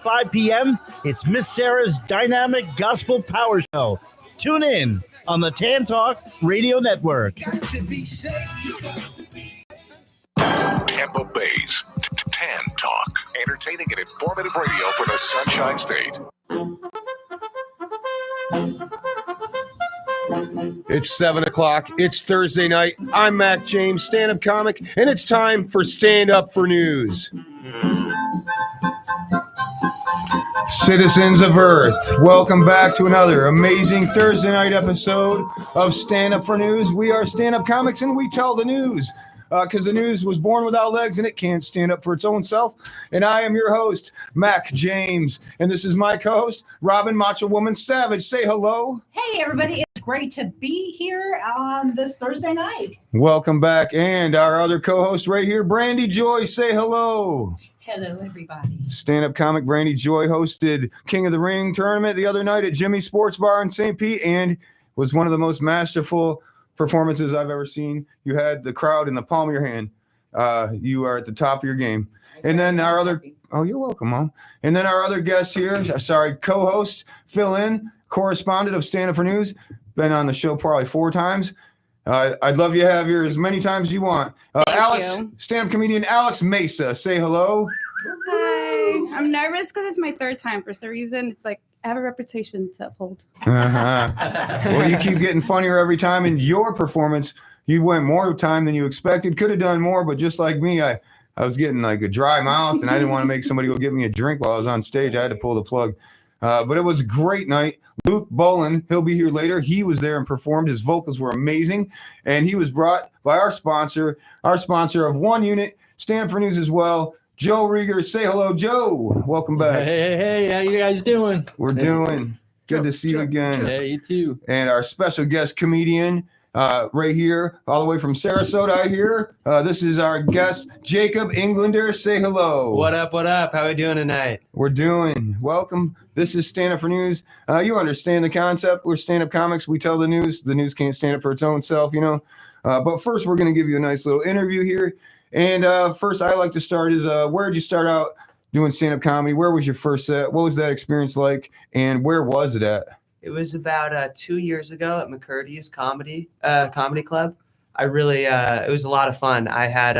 5 p.m., it's Miss Sarah's Dynamic Gospel Power Show. Tune in on the Tan Talk Radio Network. Tampa Bay's Tan Talk. Entertaining and informative radio for the Sunshine State. It's 7 o'clock. It's Thursday night. I'm Mac James, stand-up comic, and it's time for Stand Up for News. Citizens of Earth, welcome back to another amazing Thursday night episode of Stand Up for News. We are stand-up comics, and we tell the news. Because the news was born without legs and it can't stand up for its own self. And I am your host, Mac James. And this is my co-host, Robin Macho Woman Savage. Say hello. Hey, everybody. It's great to be here on this Thursday night. Welcome back. And our other co-host right here, Brandy Joy. Say hello. Hello, everybody. Stand-up comic Brandy Joy hosted King of the Ring tournament the other night at Jimmy's Sports Bar in St. Pete and was one of the most masterful performances I've ever seen. You had the crowd in the palm of your hand. You are at the top of your game. And then our other, oh, you're welcome, Mom. And then our other guest here, co-host, fill in, correspondent of Stand Up for News, been on the show probably 4 times. I'd love you to have here as many times as you want. Alex, stand-up comedian Alex Mesa, say hello. Hi. I'm nervous because it's my 3rd time. For some reason, it's like I have a reputation to uphold. Well, you keep getting funnier every time. In your performance, you went more time than you expected. Could have done more, but just like me, I was getting like a dry mouth, and I didn't want to make somebody go get me a drink while I was on stage. I had to pull the plug. But it was a great night. Luke Bolin, he'll be here later. He was there and performed. His vocals were amazing. And he was brought by our sponsor of One Unit, Stand For News as well, Joe Rieger. Say hello, Joe. Welcome back. Hey, how you guys doing? We're doing good to see you again. Hey, you too. And our special guest comedian right here, all the way from Sarasota, I hear. This is our guest, Jacob Englander. Say hello. What up? How are we doing tonight? We're doing. Welcome. This is Stand Up for News. You understand the concept. We're stand-up comics. We tell the news. The news can't stand up for its own self, you know. But first, we're going to give you a nice little interview here. And first, I like to start is where did you start out doing stand-up comedy? Where was your first set? What was that experience like? And where was it at? It was about 2 years ago at McCurdy's Comedy Club. I really, it was a lot of fun. I had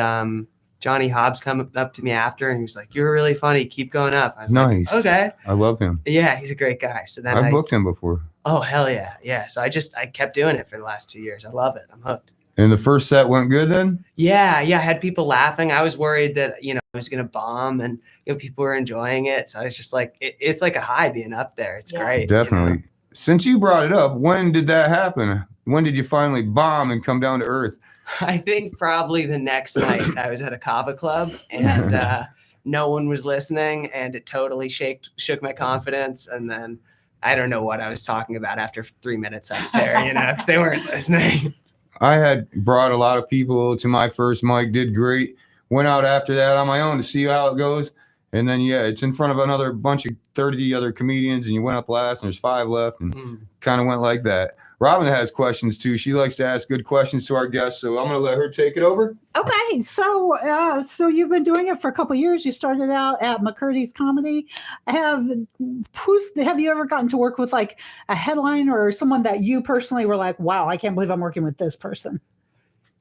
Johnny Hobbs come up to me after, and he was like, "You're really funny. Keep going up." I was nice. Like, okay. I love him. Yeah, he's a great guy. So then I've booked him before. Oh, hell yeah. Yeah. So I kept doing it for the last 2 years. I love it. I'm hooked. And the first set went good then? Yeah. I had people laughing. I was worried that, I was going to bomb and, people were enjoying it. So I was just like, it's like a high being up there. It's great. Definitely. Since you brought it up, when did that happen? When did you finally bomb and come down to earth? I think probably the next night. I was at a Kava club and no one was listening, and it totally shook my confidence. And then I don't know what I was talking about after 3 minutes out there, because they weren't listening. I had brought a lot of people to my first mic, did great. Went out after that on my own to see how it goes. And then, it's in front of another bunch of 30 other comedians, and you went up last, and there's 5 left, and kind of went like that. Robin has questions, too. She likes to ask good questions to our guests, so I'm going to let her take it over. Okay, so you've been doing it for a couple of years. You started out at McCurdy's Comedy. Have you ever gotten to work with, like, a headliner or someone that you personally were like, wow, I can't believe I'm working with this person?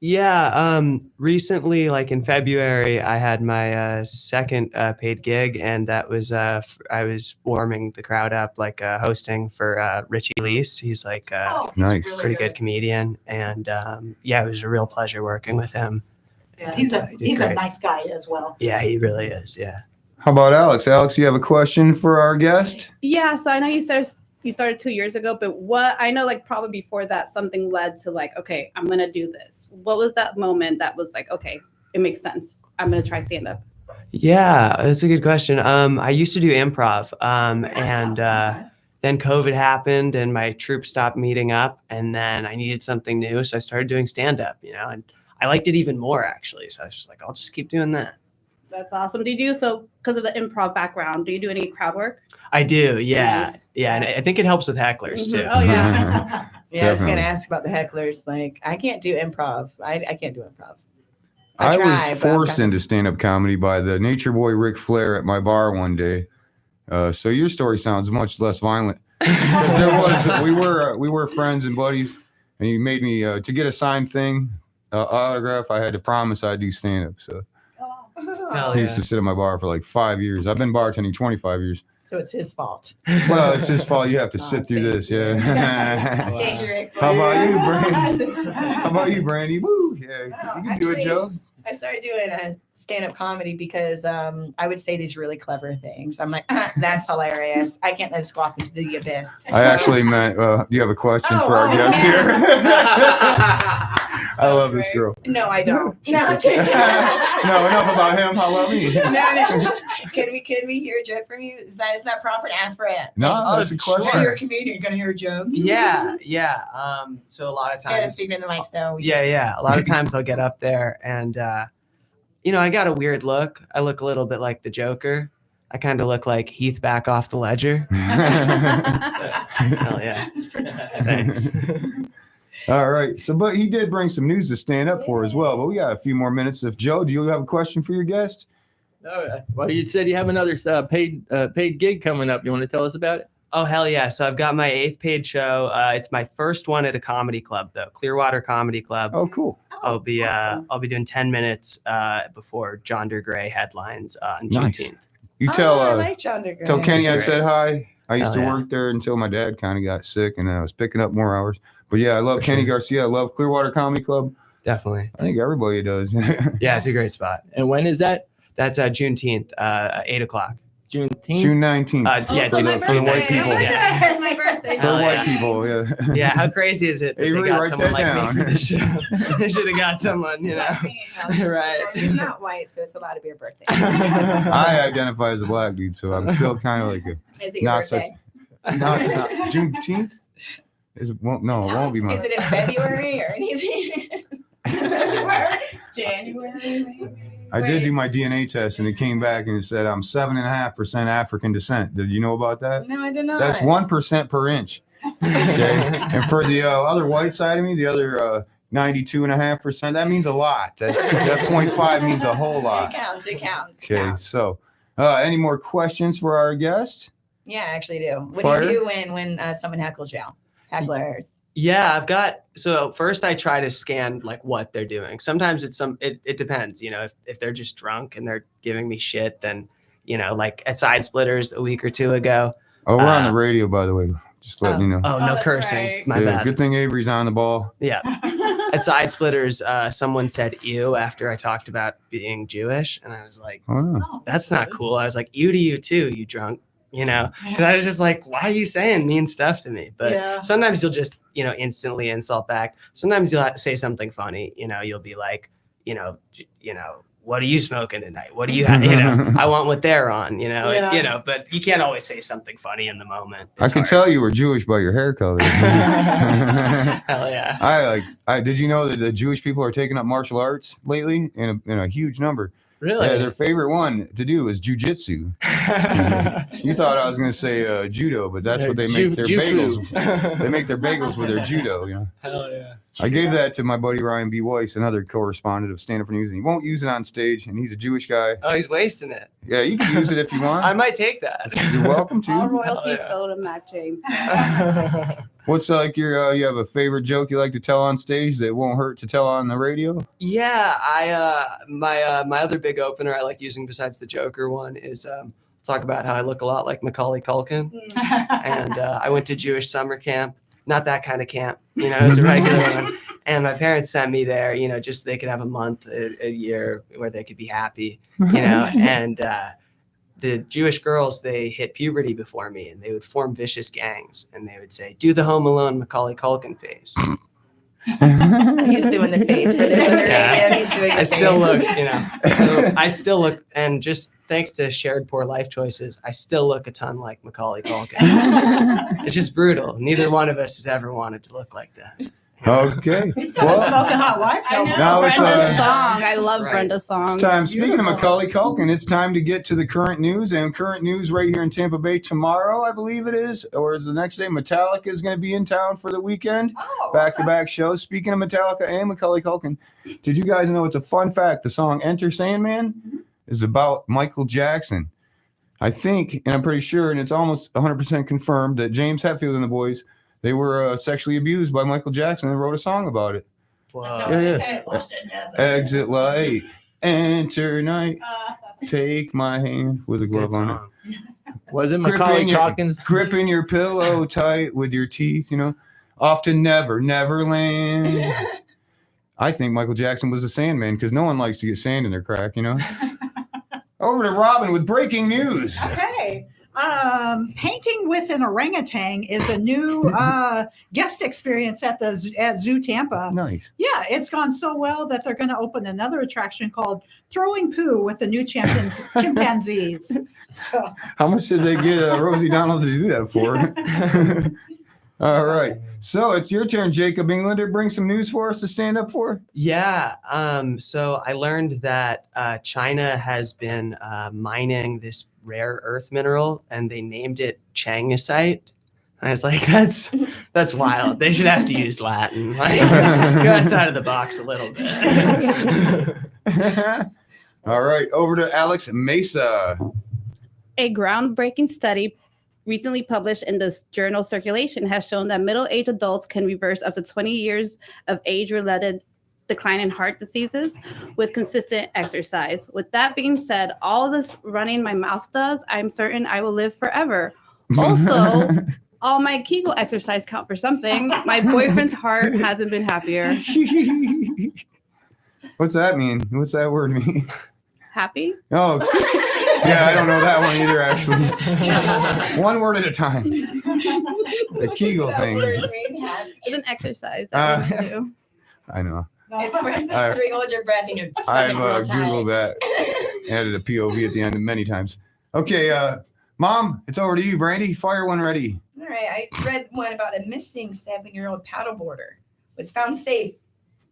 Yeah. Recently, like in February, I had my second paid gig, and that was I was warming the crowd up, like hosting for Richie Leese. He's like nice, pretty good comedian, and it was a real pleasure working with him. Yeah, he's a nice guy as well. Yeah, he really is. Yeah. How about Alex? Alex, you have a question for our guest? Yeah. So I know you started 2 years ago, but I know, like, probably before that, something led to, like, okay, I'm going to do this. What was that moment that was like, okay, it makes sense. I'm going to try stand up? Yeah, that's a good question. I used to do improv, and then COVID happened and my troupe stopped meeting up, and then I needed something new. So I started doing stand up, and I liked it even more, actually. So I was just like, I'll just keep doing that. That's awesome. Do you do so because of the improv background? Do you do any crowd work? I do. Yeah. Nice. Yeah. And I think it helps with hecklers too. Oh yeah. Yeah. I was going to ask about the hecklers. Like, I can't do improv. I can't do improv. I was forced into stand-up comedy by the nature boy Ric Flair at my bar one day. So your story sounds much less violent. 'Cause we were friends and buddies, and he made me to get a signed thing, autograph. I had to promise I'd do stand up. So Hell he used to sit at my bar for like 5 years. I've been bartending 25 years. So it's his fault. Well, it's his fault. You have to sit through this. Yeah. Thank you, Rick. How about you, Brandy? How about you, Brandy? Woo. Yeah, you can do it, Actually, Joe. I started doing a stand-up comedy because I would say these really clever things. I'm like, that's hilarious. I can't let this go off into the abyss. I actually meant, do you have a question for our guest yeah. here? I love this girl. No, I don't. She No, said- No, enough about him. How about me? no. Can we hear a joke from you? Is that proper to ask for it? No, that's a sure. Well, question. you're a comedian. You're gonna hear a joke. Yeah. So a lot of Yeah, times. speaking in the mics though. Yeah. A lot of times I'll get up there and, I got a weird look. I look a little bit like the Joker. I kind of look like Heath back off the ledger. Hell yeah. Thanks. All right. So, but he did bring some news to stand up for as well. But we got a few more minutes. If Joe, do you have a question for your guest? Well, you said you have another paid gig coming up. You want to tell us about it? Oh, hell yeah. So I've got my 8th paid show. It's my first one at a comedy club, though. Clearwater Comedy Club. Oh, cool. I'll be doing 10 minutes before John DeGray headlines on Juneteenth. You tell I like John DeGray. tell Kenny I Great. said hi. I used Hell to yeah. work there until my dad kind of got sick, and then I was picking up more hours. But yeah, I love For Kenny sure. Garcia. I love Clearwater Comedy Club. Definitely. I think everybody does. Yeah, it's a great spot. And when is that? That's Juneteenth, 8 o'clock. Juneteenth? June 19th. Yeah, for the white people. Yeah. It's my birthday. For Hell white yeah. people, yeah. Yeah, how crazy is it that Avery, they got write someone that like me down. for the show? They should have got someone, Right. She's not white, so it's allowed to be her birthday. I identify as a black dude, so I'm still kind of like a Is it your not such. birthday? Not Juneteenth. Is it? Won't, no, it won't be mine. Is it in February or anything? January. I did do my DNA test, and it came back and it said I'm 7.5% African descent. Did you know about that? No, I did not. That's 1% per inch. Okay, and for the other white side of me, the other 92.5%, that means a lot. That 0.5 means a whole lot. It counts. It counts. It Okay, counts. so any more questions for our guest? Yeah, I actually do. What Fire? do you do when someone heckles you? Hecklers. Yeah, so first I try to scan like what they're doing. Sometimes it depends, if they're just drunk and they're giving me shit, then, like at Side Splitters a week or two ago. Oh, we're on the radio, by the way. Just letting you know. Oh, no that's cursing. right. My Yeah, bad. good thing Avery's on the ball. Yeah. At Side Splitters, someone said ew after I talked about being Jewish. And I was like, Oh, no. that's not cool. I was like, ew to you too, you drunk, Because I was just like, why are you saying mean stuff to me? But Yeah. sometimes you'll just, instantly insult back. Sometimes you'll say something funny, you'll be like, what are you smoking tonight? What do you have? I want what they're on, Yeah. but you can't always say something funny in the moment. I It's can hard. tell you were Jewish by your hair color. Hell yeah. Did you know that the Jewish people are taking up martial arts lately in a huge number? Really? Yeah, their favorite one to do is jujitsu. You thought I was going to say judo, but that's what they make their bagels. They make their bagels with their judo. Hell yeah. I gave that to my buddy Ryan B. Weiss, another correspondent of Stand Up for News, and he won't use it on stage, and he's a Jewish guy. Oh, he's wasting it. Yeah, you can use it if you want. I might take that. You're welcome All to. royalties yeah. go to Mac James. What's like your you have a favorite joke you like to tell on stage that won't hurt to tell on the radio? Yeah, my other big opener I like using besides the Joker one is talk about how I look a lot like Macaulay Culkin, and I went to Jewish summer camp, not that kind of camp, it was a regular one, and my parents sent me there, just so they could have a month a year where they could be happy, and the Jewish girls, they hit puberty before me, and they would form vicious gangs, and they would say, "Do the Home Alone Macaulay Culkin face." He's doing the face for this Yeah. He's doing the I still face. look, I still look, and just thanks to shared poor life choices, I still look a ton like Macaulay Culkin. It's just brutal. Neither one of us has ever wanted to look like that. Okay. He's Well, got a smoking hot wife. I know. Now it's, Brenda's song. I love Right. Brenda's song. it's time. Speaking of Beautiful. Macaulay Culkin, it's time to get to the current news. And current news right here in Tampa Bay tomorrow, I believe it is, or is the next day. Metallica is going to be in town for the weekend. Oh, Back-to-back shows. Speaking of Metallica and Macaulay Culkin, did you guys know it's a fun fact? The song "Enter Sandman" is about Michael Jackson. I think, and I'm pretty sure, and it's almost 100% confirmed that James Hetfield and the boys, they were sexually abused by Michael Jackson and wrote a song about it. Whoa. Yeah. Exit light, enter night, take my hand with a glove Good on it. song. Was it Macaulay Gripping your- Calkins? Gripping your pillow tight with your teeth, off to Neverland. I think Michael Jackson was a Sandman because no one likes to get sand in their crack, Over to Robin with breaking news. Okay. Painting with an orangutan is a new guest experience at Zoo Tampa. Nice. Yeah, it's gone so well that they're going to open another attraction called Throwing Poo with the new chimpanzees. So, How much did they get Rosie Donald to do that for? All right. So it's your turn, Jacob Englander. Bring some news for us to stand up for. Yeah. So I learned that China has been mining this rare earth mineral, and they named it Changasite. I was like, that's wild. They should have to use Latin. Like, go outside of the box a little bit. All right. Over to Alex Mesa. A groundbreaking study recently published in this journal Circulation has shown that middle-aged adults can reverse up to 20 years of age-related decline in heart diseases with consistent exercise. With that being said, all this running my mouth does, I'm certain I will live forever. Also, all my Kegel exercise count for something. My boyfriend's heart hasn't been happier. What's that mean? What's that word mean? Happy? Oh, yeah, I don't know that one either, actually. One word at a time. The Kegel thing. It's an exercise that we do. I know. It's where you hold your breath and your I've stomach real tight. Googled that. Added a POV at the end many times. Okay, Mom, it's over to you, Brandy. Fire one ready. All right, I read one about a missing 7-year-old paddleboarder was found safe,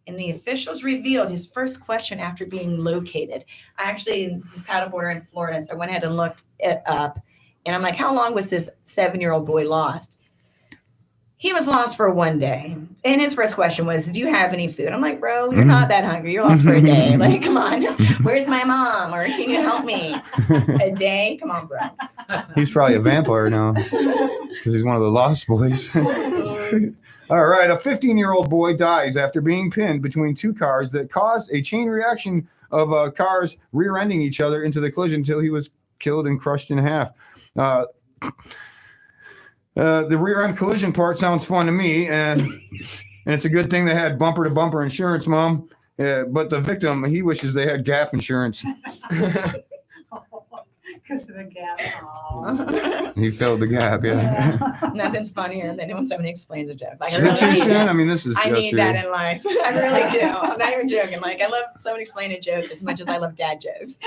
and the officials revealed his first question after being located. This is a paddleboarder in Florida, so I went ahead and looked it up, and I'm like, how long was this 7-year-old boy lost? He was lost for one day. And his first question was, do you have any food? I'm like, bro, you're not that hungry. You're lost for a day. Like, come on. Where's my mom? Or can you help me? A day? Come on, bro. He's probably a vampire now because he's one of the Lost Boys. All right, a 15-year-old boy dies after being pinned between two cars that caused a chain reaction of cars rear-ending each other into the collision until he was killed and crushed in half. The rear-end collision part sounds fun to me, and it's a good thing they had bumper-to-bumper insurance, Mom. But the victim, he wishes they had gap insurance. because of the gap. He filled the gap, yeah. Nothing's funnier than when somebody explains a joke. Like, Is it too soon? I mean, this is I just need that in life. I really do. I'm not even joking. Like, I love someone explain a joke as much as I love dad jokes.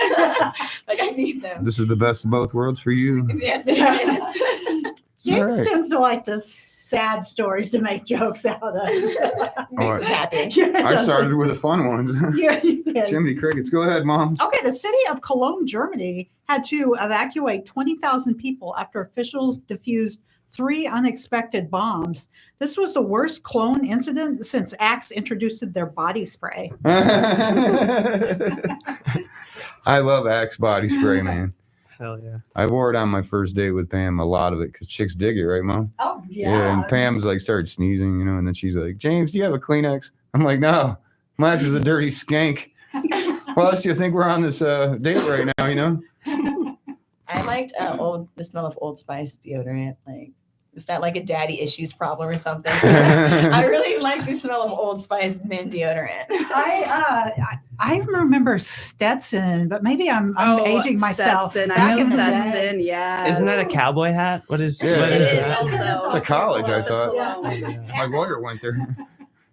Like, I need them. This is the best of both worlds for you. Yes, it is. James Right. tends to like the sad stories to make jokes out of. Makes us happy. Yeah, it I does. started with the fun ones. Yeah, you did. Jiminy Crickets. Go ahead, Mom. Okay, the city of Cologne, Germany, had to evacuate 20,000 people after officials defused 3 unexpected bombs. This was the worst clone incident since Axe introduced their body spray. I love Axe body spray, man. Hell yeah. I wore it on my first date with Pam, a lot of it, because chicks dig it, right, Mom? Oh, And Pam's like started sneezing, and then she's like, James, do you have a Kleenex? I'm like, no, my ex is a dirty skank. Well, else do you think we're on this date right now, I liked the smell of Old Spice deodorant. Like, is that like a daddy issues problem or something? I really like the smell of Old Spice men deodorant. I remember Stetson, but maybe I'm aging myself. Stetson. I Back know in the day. Stetson. Yeah. Isn't that a cowboy hat? What is? Yeah, what it is is that? also. It's a college, I It's a thought. cologne. My lawyer went there.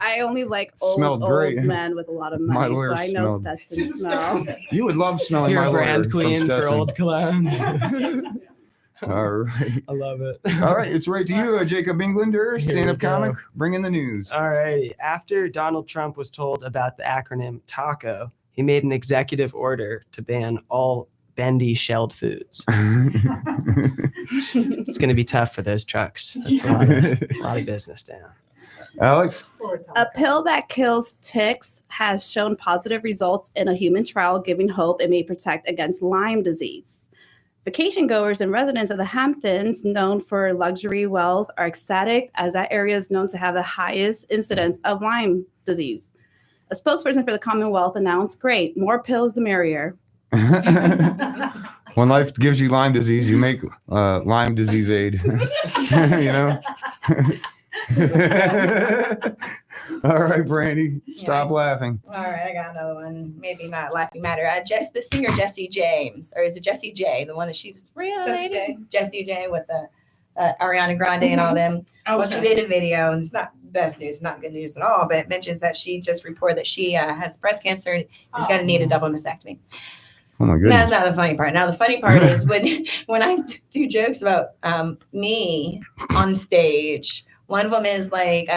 I only like old Smelled great. men with a lot of My money, so lawyer I know smelled- Stetson smell. You would love smelling You're my a lawyer brand from queen for Stetson. old colognes. All right. I love it. All right, it's right to you, Jacob Englander, Here stand-up we go. comic. Bring in the news. All right. After Donald Trump was told about the acronym TACO, he made an executive order to ban all bendy shelled foods. It's going to be tough for those trucks. That's a lot of business down. Alex? A pill that kills ticks has shown positive results in a human trial, giving hope it may protect against Lyme disease. Vacation goers and residents of the Hamptons, known for luxury wealth, are ecstatic as that area is known to have the highest incidence of Lyme disease. A spokesperson for the Commonwealth announced, "Great, more pills the merrier." When life gives you Lyme disease, you make Lyme disease aid. You know? All right, Brandy, stop laughing. All right, I got another one. Maybe not laughing matter. The singer Jessie James, or is it Jessie J, the one that she's related? Jessie J with the Ariana Grande and all them. Well, she did a video, and it's not best news, not good news at all, but it mentions that she just reported that she has breast cancer and is going to need a double mastectomy. Oh my goodness. That's not the funny part. Now the funny part is when I do jokes about me on stage. One of them is like,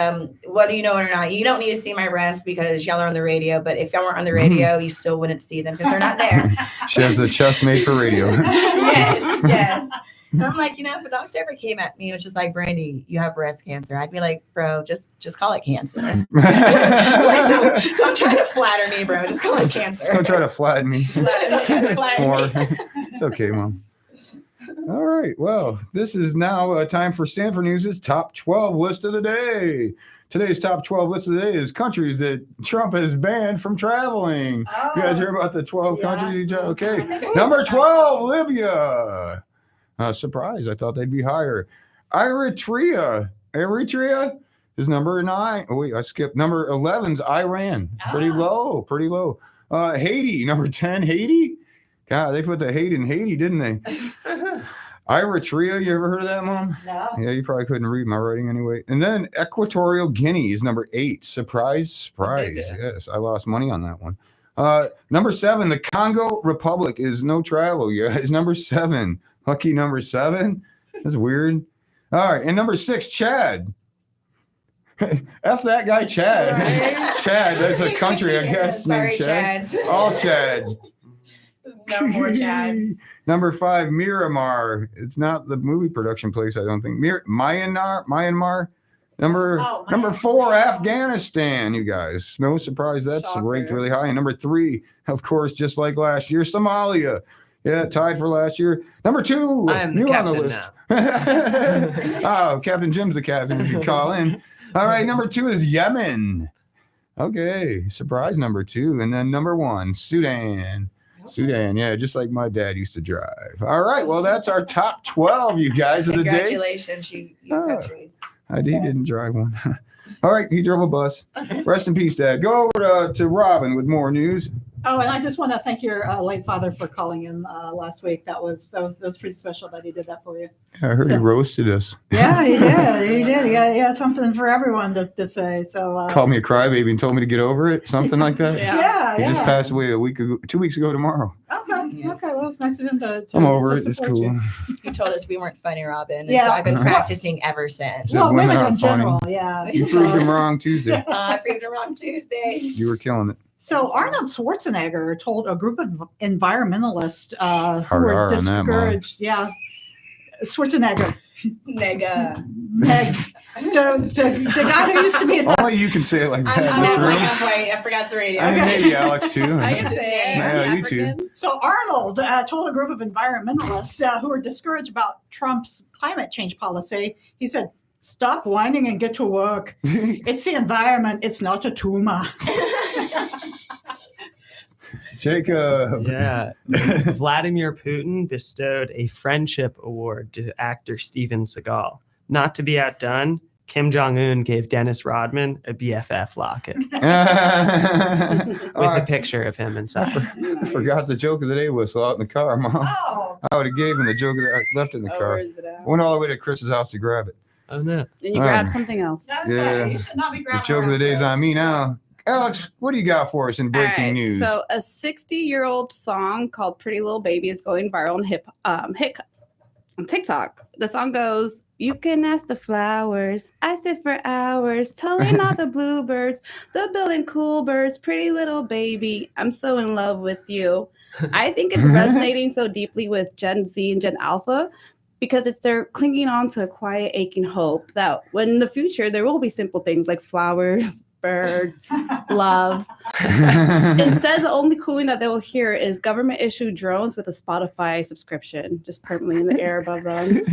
whether you know it or not, you don't need to see my breasts because y'all are on the radio. But if y'all weren't on the radio, you still wouldn't see them because they're not there. She has the chest made for radio. Yes. And I'm like, if a doctor ever came at me and was just like, "Brandy, you have breast cancer," I'd be like, "Bro, just call it cancer." Like, don't try to flatter me, bro. Just call it cancer. Don't try to flatten me. Don't try to flatter More. me. It's okay, Mom. All right. Well, this is now time for Stanford News' top 12 list of the day. Today's top 12 list of the day is countries that Trump has banned from traveling. You guys hear about the 12 countries? Okay. Number 12, Libya. Surprise. I thought they'd be higher. Eritrea is number 9. Oh, wait, I skipped. Number 11's Iran. Pretty low. Haiti, number 10. Haiti? God, they put the hate in Haiti, didn't they? Eritrea, you ever heard of that, Mom? No. Yeah, you probably couldn't read my writing anyway. And then Equatorial Guinea is number 8. Surprise. Yes, I lost money on that one. Number 7, the Congo Republic is no travel. Yeah, it's number 7. Lucky number 7. That's weird. All right, and number 6, Chad. F that guy, Chad. Right. Chad, that's a country, I guess. Sorry, named Chad. Chads. All Chad. No more Chads. Number 5, Myanmar. It's not the movie production place, I don't think. Myanmar. Number 4, Afghanistan, you guys. No surprise, that's ranked really high. And number 3, of course, just like last year, Somalia. Yeah, tied for last year. Number 2, I am the new on the captain list. now. Oh, Captain Jim's the captain if you call in. All right, number 2 is Yemen. Okay, surprise number 2. And then number 1, Sudan. Sudan, yeah, just like my dad used to drive. All right, well, that's our top 12, you guys, of the day. Congratulations, you countries. He didn't drive one. All right, he drove a bus. Rest in peace, Dad. Go over to Robin with more news. Oh, and I just want to thank your late father for calling in last week. That was pretty special that he did that for you. I heard he roasted us. Yeah, he did. He did. He had something for everyone to say. So called me a crybaby and told me to get over it, something like that. Yeah. He just passed away 2 weeks ago tomorrow. Okay. Well, it's nice of him to I'm over to it. It's support cool. you. You told us we weren't funny, Robin. And Yeah. so I've been practicing ever since. Said Well, women women aren't in general, yeah. You proved him wrong Tuesday. I proved it wrong Tuesday. You were killing it. So Arnold Schwarzenegger told a group of environmentalists who Hard were R on that, Mom. discouraged. Yeah, Schwarzenegger. Nega. Meg, the guy who used to be the Only you can say it like that in I'm this room. white. I forgot the radio. I mean, maybe Alex too. I can say Yeah, you too. So Arnold told a group of environmentalists who were discouraged about Trump's climate change policy. He said, "Stop whining and get to work. It's the environment. It's not a tumor." Jacob. Yeah. Vladimir Putin bestowed a friendship award to actor Steven Seagal. Not to be outdone, Kim Jong-un gave Dennis Rodman a BFF locket with a picture of him inside. I forgot the joke of the day whistle out in the car, Mom. Oh, I would have gave him the joke of the I left it in the car. Went all the way to Chris's house to grab it. Oh, no. And you grab something else. that's Yeah. right. You should not be The grabbing joke of the around day is there. on me now. Alex, what do you got for us in breaking All right, news? So a 60-year-old song called Pretty Little Baby is going viral on on TikTok. The song goes, "You can ask the flowers. I sit for hours telling all the bluebirds, the building cool birds, pretty little baby. I'm so in love with you." I think it's resonating so deeply with Gen Z and Gen Alpha because they're clinging on to a quiet, aching hope that when in the future there will be simple things like flowers, birds, love. Instead, the only cooing that they will hear is government-issued drones with a Spotify subscription just permanently in the air above them.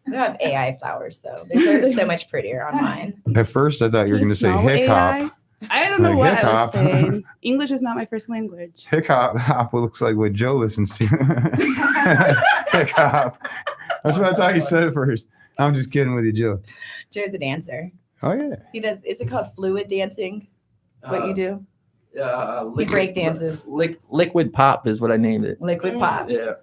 They have AI flowers though. They're so much prettier on mine. At first, I thought you were going to say Small hick hop. AI? I don't know Like what hip I was hop. saying. English is not my first language. Hick hop looks like what Joe listens to. Hick hop. That's what I thought you said at first. I'm just kidding with you, Joe. Joe's a dancer. Oh yeah. He does. Is it called fluid dancing? What you do? Liquid, break dances. Liquid pop is what I named it. Liquid pop. Yeah.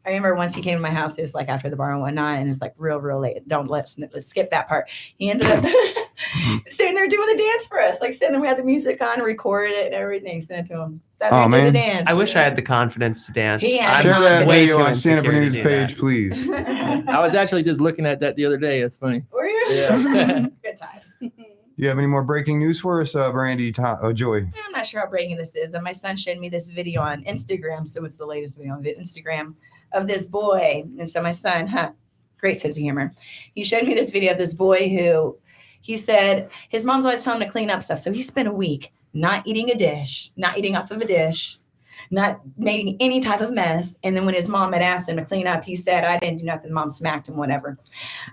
I remember once he came to my house. It was like after the bar one night, and it's like real late. Let's skip that part. He ended up sitting there doing the dance for us, like sitting there. We had the music on, recorded it, and everything. Sent it to him. Sat there Oh, and did man. the dance. I wish I had the confidence to dance. He had Share that way video too on Stand Up for insecure to News do page, that. please. I was actually just looking at that the other day. That's funny. Were you? Yeah. Good times. You have any more breaking news for us, Brandy, Joy? I'm not sure how breaking this is. And my son showed me this video on Instagram. So it's the latest video on Instagram of this boy. And so my son, great sense of humor. He showed me this video of this boy who he said his mom's always telling him to clean up stuff. So he spent a week not eating a dish, not eating off of a dish, not making any type of mess. And then when his mom had asked him to clean up, he said, I didn't do nothing. Mom smacked him, whatever.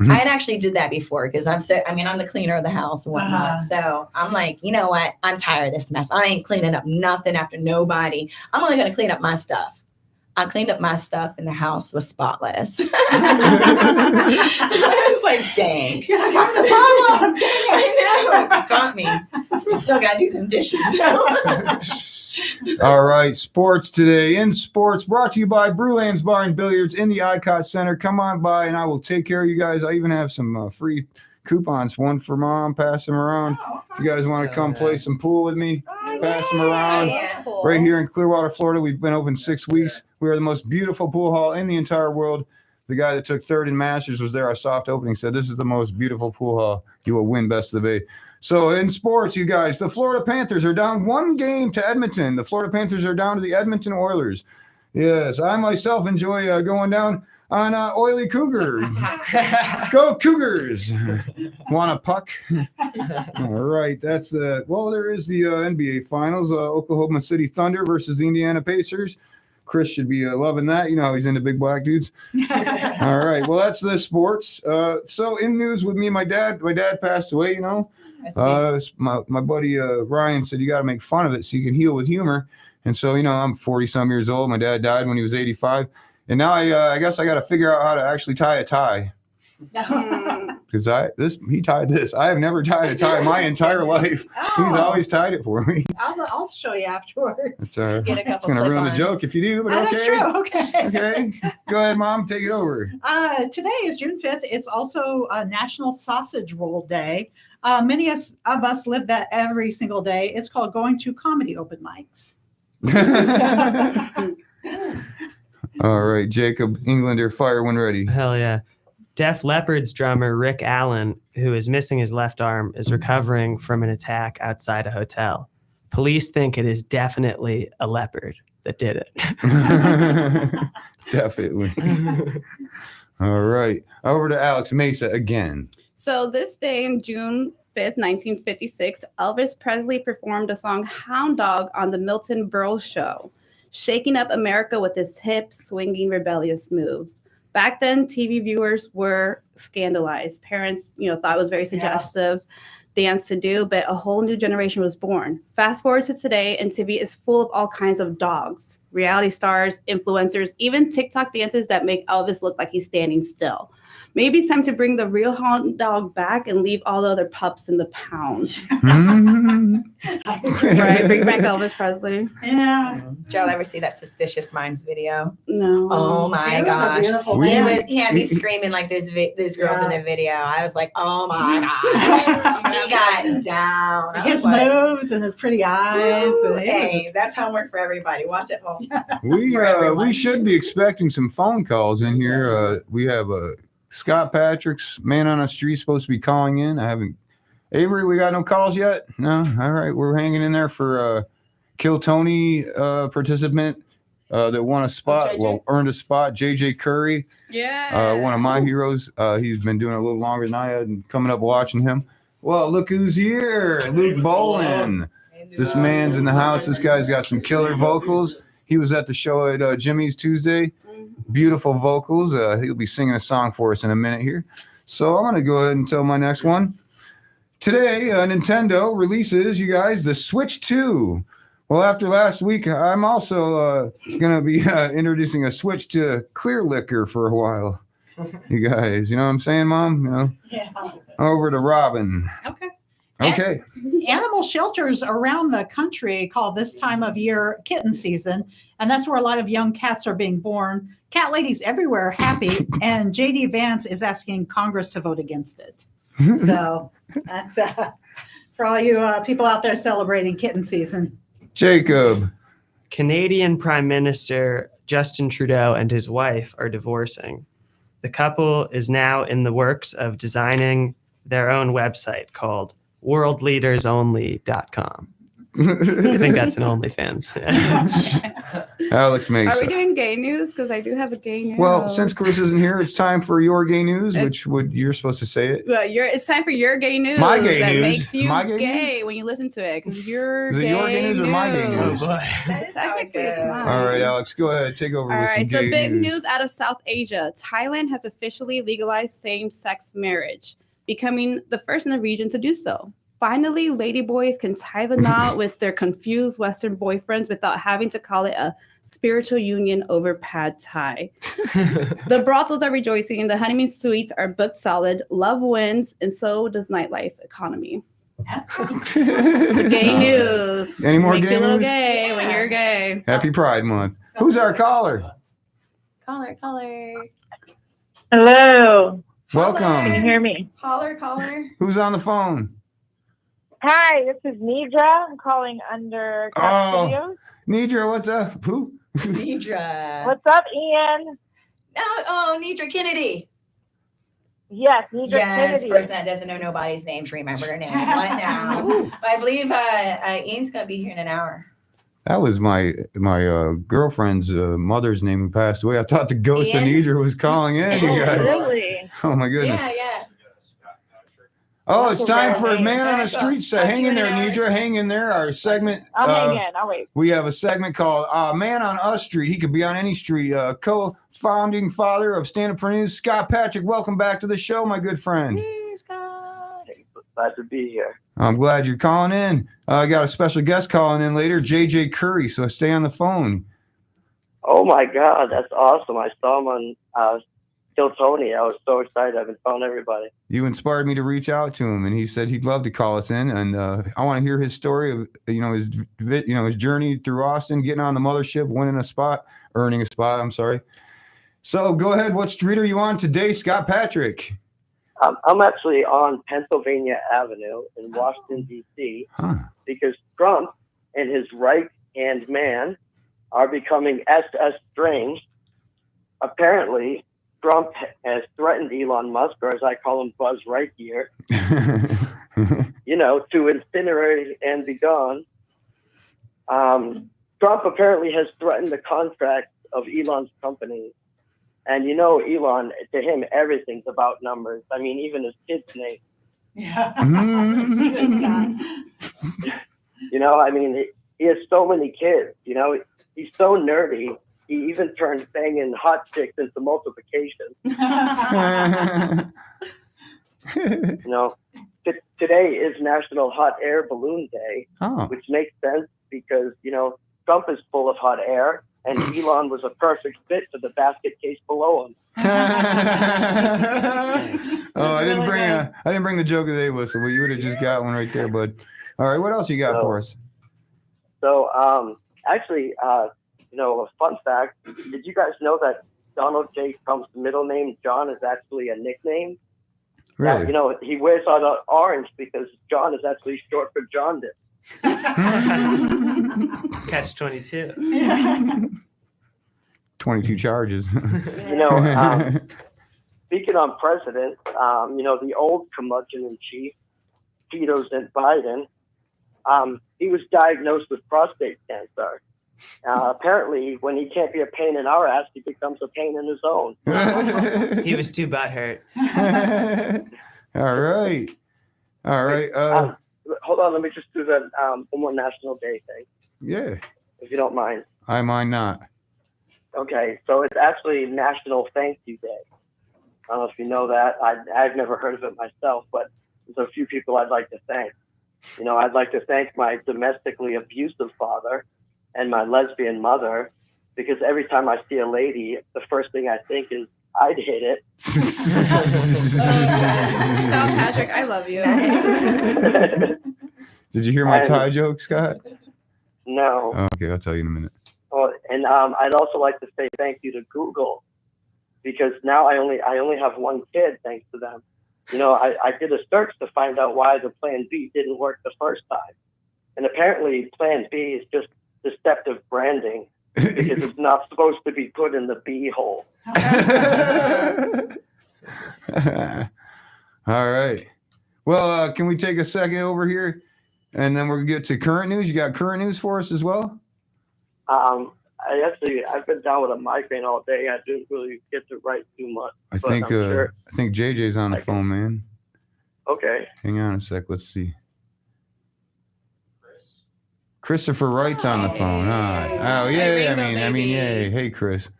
Mhm. I had actually did that before because I'm the cleaner of the house and whatnot. So I'm like, you know what? I'm tired of this mess. I ain't cleaning up nothing after nobody. I'm only going to clean up my stuff. I cleaned up my stuff and the house was spotless. I was like, dang. I know. You got me. We still got to do them dishes though. All right, sports today. In sports, brought to you by Brewlands Bar and Billiards in the ICOT Center. Come on by and I will take care of you guys. I even have some free coupons. One for mom, pass them around. If you guys want to come play some pool with me, pass them around. Right here in Clearwater, Florida. We've been open 6 weeks. We are the most beautiful pool hall in the entire world. The guy that took third in Masters was there. Our soft opening said, this is the most beautiful pool hall. You will win Best of the Bay. So in sports, you guys, the Florida Panthers are down 1 game to Edmonton. The Florida Panthers are down to the Edmonton Oilers. Yes, I myself enjoy going down on Oily Cougar. Go Cougars. Want a puck? All right, that's the, well, there is the NBA Finals. Oklahoma City Thunder versus the Indiana Pacers. Chris should be loving that. You know how he's into big black dudes. All right, well, that's the sports. So in news with me, my dad passed away, you know. My buddy Ryan said you got to make fun of it so you can heal with humor. And so, you know, I'm 40-some years old. My dad died when he was 85. And now I guess I got to figure out how to actually tie a tie. Because he tied this. I have never tied a tie my entire life. He's always tied it for me. I'll show you afterwards. It's Get a couple it's going to ruin the clip-ons. joke if you do, but Oh, okay. that's true. Okay. Okay. Go ahead, Mom. Take it over. Today is June 5th. It's also National Sausage Roll Day. Many of us live that every single day. It's called going to comedy open mics. All right, Jacob Englander, fire when ready. Hell yeah. Def Leppard's drummer Rick Allen, who is missing his left arm, is recovering from an attack outside a hotel. Police think it is definitely a leopard that did it. Definitely. All right. Over to Alex Mesa again. So this day in June 5th, 1956, Elvis Presley performed a song Hound Dog on the Milton Berle Show, shaking up America with his hip, swinging, rebellious moves. Back then, TV viewers were scandalized. Parents, thought it was very suggestive dance to do, but a whole new generation was born. Fast forward to today, and TV is full of all kinds of dogs, reality stars, influencers, even TikTok dances that make Elvis look like he's standing still. Maybe it's time to bring the real hound dog back and leave all the other pups in the pound. Right? Bring back Elvis Presley. Yeah. Did y'all ever see that Suspicious Minds video? No. Oh my It was a gosh. beautiful We- thing. He had me screaming like those girls in Yeah. the video. I was like, oh my gosh. He got down. I His was like, moves and his pretty eyes. "Ooh, And hey, that's homework for everybody. Watch it home. We should be expecting some phone calls in here. We have Scott Patrick's man on the street supposed to be calling in. I haven't. Avery, we got no calls yet? No? All right. We're hanging in there for Kill Tony participant that won a spot. Well, earned a spot. JJ Curry, Yeah. one of my heroes. He's been doing it a little longer than I had and coming up watching him. Well, look who's here. Luke Bolin. This man's in the house. This guy's got some killer vocals. He was at the show at Jimmy's Tuesday. Beautiful vocals. He'll be singing a song for us in a minute here. So I'm going to go ahead and tell my next one. Today, Nintendo releases, you guys, the Switch 2. Well, after last week, I'm also going to be introducing a switch to clear liquor for a while. You guys, you know what I'm saying, Mom? You know? Yeah. Over to Robin. Okay. Okay. Animal shelters around the country call this time of year kitten season, and that's where a lot of young cats are being born. Cat ladies everywhere are happy, and JD Vance is asking Congress to vote against it. So that's for all you people out there celebrating kitten season. Jacob. Canadian Prime Minister Justin Trudeau and his wife are divorcing. The couple is now in the works of designing their own website called worldleadersonly.com. I think that's an OnlyFans. Alex Are we Mesa. doing gay news? Because I do have a gay news. Well, since Chris isn't here, it's time for your gay news, It's- which would you're supposed to say it. Well, it's time for your gay news. My gay that news? makes you My gay gay when you listen to it. Because you're Is it gay your gay news or my gay news? That is how it Technically, it's goes. mine. All right, Alex, go ahead. Take over All with right, some so gay big news out of South Asia. Thailand has officially legalized same-sex marriage, becoming the first in the region to do so. Finally, ladyboys can tie the knot with their confused Western boyfriends without having to call it a spiritual union over pad thai. The brothels are rejoicing, the honeymoon suites are booked solid, love wins, and so does nightlife economy. The gay news. Any more Makes gay you a little news? gay when you're gay. Happy Pride Month. Who's our caller? Caller. Hello. Can you Welcome. hear me? Caller. Who's on the phone? Hi, this is Nidra. I'm calling under Cat Oh. Studios. Nidra, what's up? Who? Nidra. What's up, Ian? Nidra Kennedy. Yes, Nidra Yes, Kennedy. person that doesn't know nobody's name to remember their name. What now? But I believe Ian's going to be here in an hour. That was my girlfriend's mother's name who passed away. I thought the ghost of Ian? Nidra was calling in, you guys. Really? Oh my goodness. Yeah. Oh, it's time for Okay. Man on the Alright, Street. so Hang in talk to you there, in an hour. Nidra. Hang in there. Our segment. I'll hang in. I'll wait. We have a segment called Man on Us Street. He could be on any street. Co-founding father of Stand Up for News, Scott Patrick. Welcome back to the show, my good friend. Hey, Scott. Glad to be here. I'm glad you're calling in. I got a special guest calling in later, JJ Curry. So stay on the phone. Oh my God, that's awesome! I saw him on Kill Tony. I was so excited. I've been telling everybody. You inspired me to reach out to him, and he said he'd love to call us in. And I want to hear his story of his journey through Austin, getting on the mothership, earning a spot. I'm sorry. So go ahead. What street are you on today, Scott Patrick? I'm actually on Pennsylvania Avenue in Washington D.C. Huh. because Trump and his right-hand man are becoming SS strange. Apparently, Trump has threatened Elon Musk, or as I call him, Buzz Lightyear, to incinerate and be gone. Trump apparently has threatened the contract of Elon's company. And Elon, to him, everything's about numbers. I mean, even his kid's name. Yeah. I mean, he has so many kids. He's so nerdy. He even turned banging hot chicks into multiplication. Today is National Hot Air Balloon Day, Oh. which makes sense because, Trump is full of hot air and Elon was a perfect fit for the basket case below him. Oh, I didn't bring the joke of the day whistle, but you would have just got one right there, bud. All right, what else you got for us? So, actually, a fun fact, did you guys know that Donald J. Trump's middle name, John, is actually a nickname? Really? He wears all the orange because John is actually short for jaundice. Catch 22. 22 charges. Speaking on president, the old curmudgeon-in-chief, President Biden, he was diagnosed with prostate cancer. Apparently, when he can't be a pain in our ass, he becomes a pain in his own. He was too butthurt. All right. All right. Hold on, let me just do the one more National Day thing, Yeah, if you don't mind. I mind not. Okay, so it's actually National Thank You Day. I don't know if you know that. I've never heard of it myself, but there's a few people I'd like to thank. You know, I'd like to thank my domestically abusive father and my lesbian mother, because every time I see a lady, the first thing I think is, I'd hit it. Stop, Patrick. I love you. Did you hear my And- tie joke, Scott? No. Okay, I'll tell you in a minute. Oh, and I'd also like to say thank you to Google, because now I only have one kid thanks to them. You know, I did a search to find out why the Plan B didn't work the first time. And apparently Plan B is just deceptive branding, because it's not supposed to be put in the B hole. All right. Well, can we take a second over here, and then we'll get to current news? You got current news for us as well? I've been down with a migraine all day. I didn't really get to write too much. I but think I'm sure. I think JJ's on the phone, man. Okay. Hang on a sec. Let's see. Christopher Wright's on the phone. Oh, yay. I mean, yay. Hey, Chris.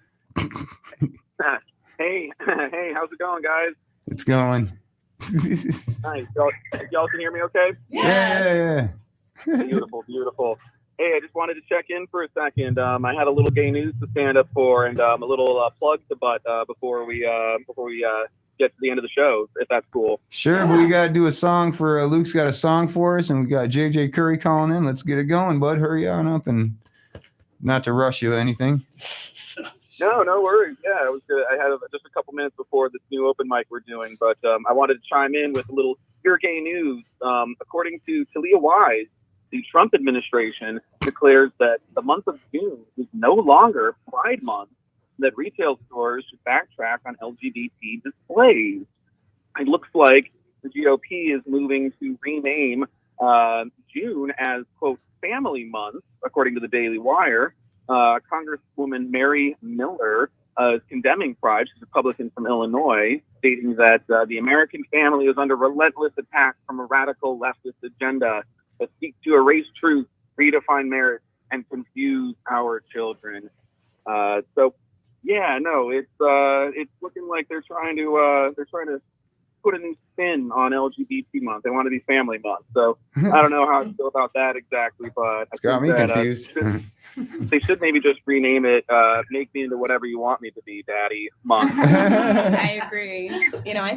Hey, how's it going, guys? It's going. Nice. Y'all can hear me okay? Yeah. Beautiful. Hey, I just wanted to check in for a second. I had a little gay news to stand up for, and a little plug to butt before we get to the end of the show, if that's cool. Sure, but we got to do a song for Luke's got a song for us, and we got JJ Curry calling in. Let's get it going, bud. Hurry on up, and not to rush you or anything. No worries. Yeah, it was good. I had just a couple minutes before this new open mic we're doing, but I wanted to chime in with a little pure gay news. According to Talia Wise, the Trump administration declares that the month of June is no longer Pride Month, that retail stores should backtrack on LGBT displays. It looks like the GOP is moving to rename June as, quote, Family Month, according to the Daily Wire. Congresswoman Mary Miller is condemning Pride. She's a Republican from Illinois, stating that the American family is under relentless attack from a radical leftist agenda that seeks to erase truth, redefine marriage, and confuse our children. It's looking like they're trying to put a new spin on LGBT month. They want to be Family Month. So I don't know how I feel about that exactly, but It's got me confused. They should maybe just rename it, make me into whatever you want me to be, Daddy Month. I agree. You know, I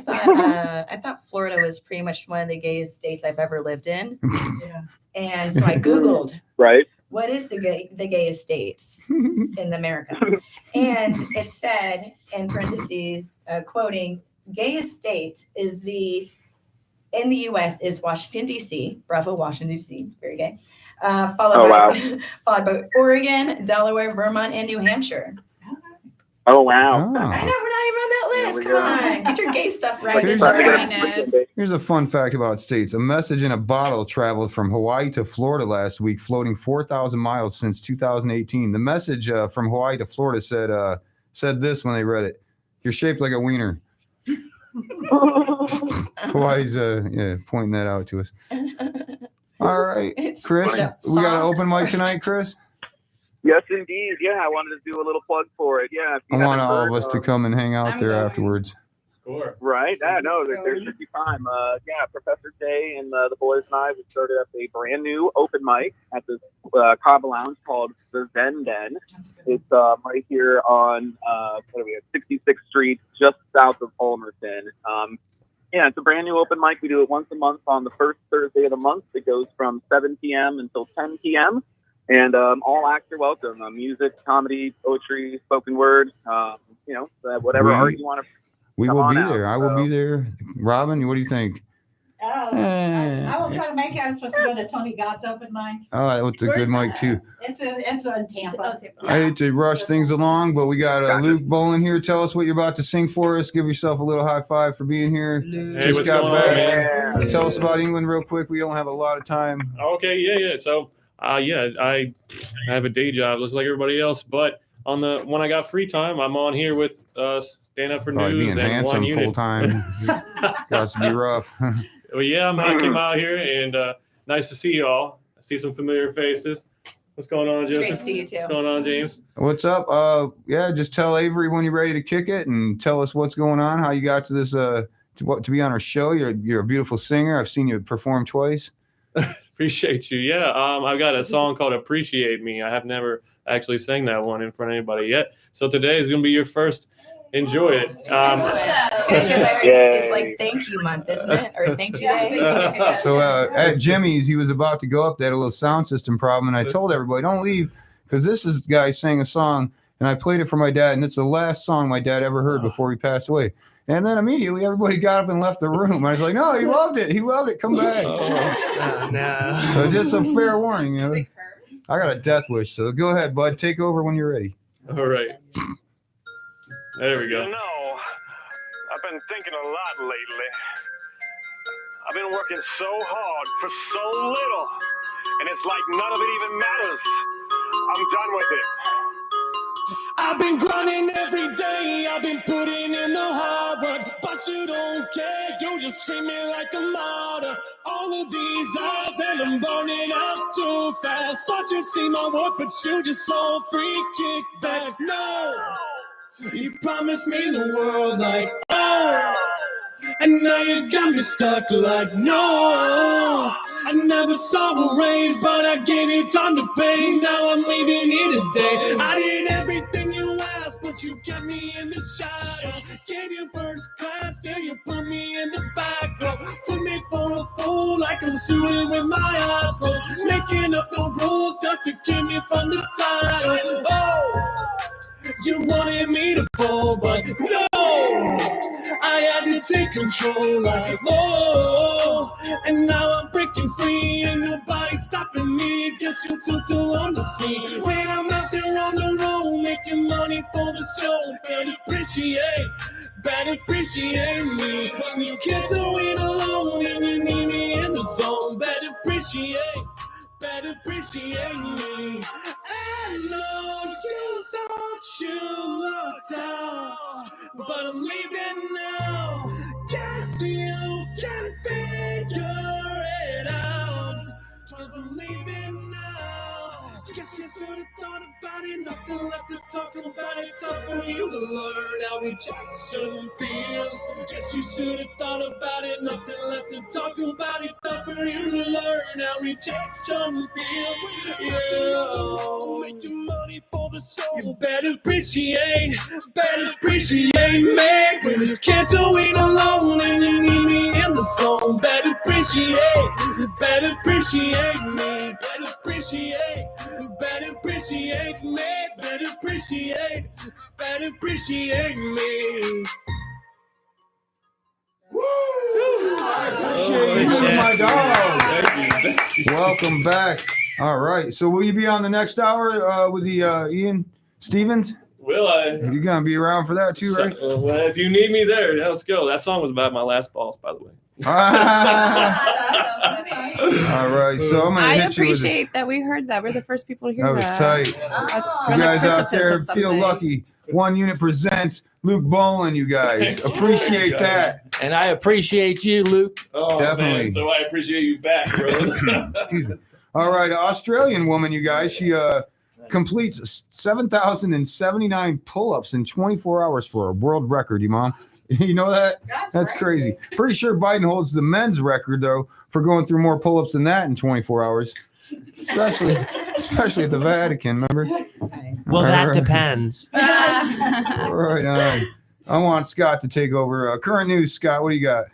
thought Florida was pretty much one of the gayest states I've ever lived in. Yeah. And so I Googled, Right? what is the gayest states in America? And it said, in parentheses, quoting, gayest state is in the U.S. is Washington, D.C. Bravo, Washington, D.C. Very gay. Followed by Oregon, Delaware, Vermont, and New Hampshire. Oh, wow. Oh. I know, we're not even on that list. Come on, get your gay stuff right. Here's a fun fact about states. A message in a bottle traveled from Hawaii to Florida last week, floating 4,000 miles since 2018. The message from Hawaii to Florida said this when they read it: "You're shaped like a wiener." Hawaii's pointing that out to us. All right, Chris, we got an open mic tonight, Chris. Yes, indeed. Yeah, I wanted to do a little plug for it. Yeah. I want all of us to come and hang out there afterwards. Sure. Right. No, there should be time. Professor Jay and the boys and I, we started up a brand new open mic at this Cava Lounge called the Zen Den. It's right here on 66th Street, just south of Palmerston. It's a brand new open mic. We do it once a month on the first Thursday of the month. It goes from 7 p.m. until 10 p.m. And all acts are welcome. Music, comedy, poetry, spoken word, whatever art you want to. We will be there. I will be there. Robin, what do you think? I will try to make it. I was supposed to go to Tony Gott's open mic. Oh, it's a good mic too. It's in Tampa. I hate to rush things along, but we got Luke Bolin here. Tell us what you're about to sing for us. Give yourself a little high five for being here. Hey, what's going on, man? Tell us about England real quick. We don't have a lot of time. Okay, yeah. So, I have a day job, just like everybody else. But when I got free time, I'm on here with Stand Up for Probably News being and handsome One Unit. full time. Got to be rough. Well, yeah, I came out here, and nice to see you all. I see some familiar faces. What's going on, Joseph? Great to see you too. What's going on, James? What's up? Yeah, just tell Avery when you're ready to kick it, and tell us what's going on, how you got to this, to be on our show. You're a beautiful singer. I've seen you perform twice. Appreciate you. Yeah, I've got a song called "Appreciate Me." I have never actually sang that one in front of anybody yet. So today is going to be your first. Enjoy it. Because I heard it's like thank you month, isn't it? Or thank you day. So at Jimmy's, he was about to go up. They had a little sound system problem, and I told everybody, don't leave, because this is the guy sang a song, and I played it for my dad, and it's the last song my dad ever heard before he passed away. And then immediately everybody got up and left the room. I was like, no, he loved it. He loved it. Come back. No. So just a fair warning, you know. I got a death wish, so go ahead, bud. Take over when you're ready. All right. There we go. You know, I've been thinking a lot lately. I've been working so hard for so little, and it's like none of it even matters. I'm done with it. I've been grinding every day, I've been putting in the hard work, but you don't care, you just treat me like a martyr. All of these hours and I'm burning out too fast. Thought you'd see my work, but you just saw free kickback. No, you promised me the world like, oh, and now you got me stuck like, no. I never saw a raise, but I gave you time to pay. Now I'm leaving here today. I did everything you asked, but you kept me in the shadows. Gave you first class, still you put me in the back row. Took me for a fool, like I'm shooting with my eyes closed. Making up no rules just to keep me from the title. Oh, you wanted me to fall, but no, I had to take control like, oh, and now I'm breaking free, and nobody's stopping me. Guess you took too long to see. When I'm out there on the road, making money for the show, better appreciate me. You can't do it alone, and you need me in the zone. Better appreciate me. I know you thought you looked out, but I'm leaving now. Guess you can figure it out, 'cause I'm leaving now. Guess you should have thought about it, nothing left to talk about it. Tough for you to learn how rejection feels. Guess you should have thought about it, nothing left to talk about it. Tough for you to learn how rejection feels. Yeah, making money for the show. You better appreciate me. When you can't do it alone and you need me in the zone. Better appreciate me. Better appreciate me. Better appreciate me. Woo! I appreciate you, my dog. Welcome back. All right. So will you be on the next hour with the Ian Stevens? Will I? You're going to be around for that too, right? Well, if you need me there, let's go. That song was about my last boss, by the way. All right. So I'm going to I hit you with appreciate that we heard that. We're the first people to hear That was that. tight. That's You on the guys out precipice there of feel something. lucky. One Unit presents Luke Bolin, you guys. Appreciate that. And I appreciate you, Luke. Oh, Definitely. Man, so I appreciate you back, bro. Excuse me. All right, Australian woman, you guys. She completes 7,079 pull-ups in 24 hours for a world record, you mom. You know that? That's crazy. Pretty sure Biden holds the men's record, though, for going through more pull-ups than that in 24 hours. Especially at the Vatican, remember? Well, that depends. All right. I want Scott to take over. Current news, Scott, what do you got?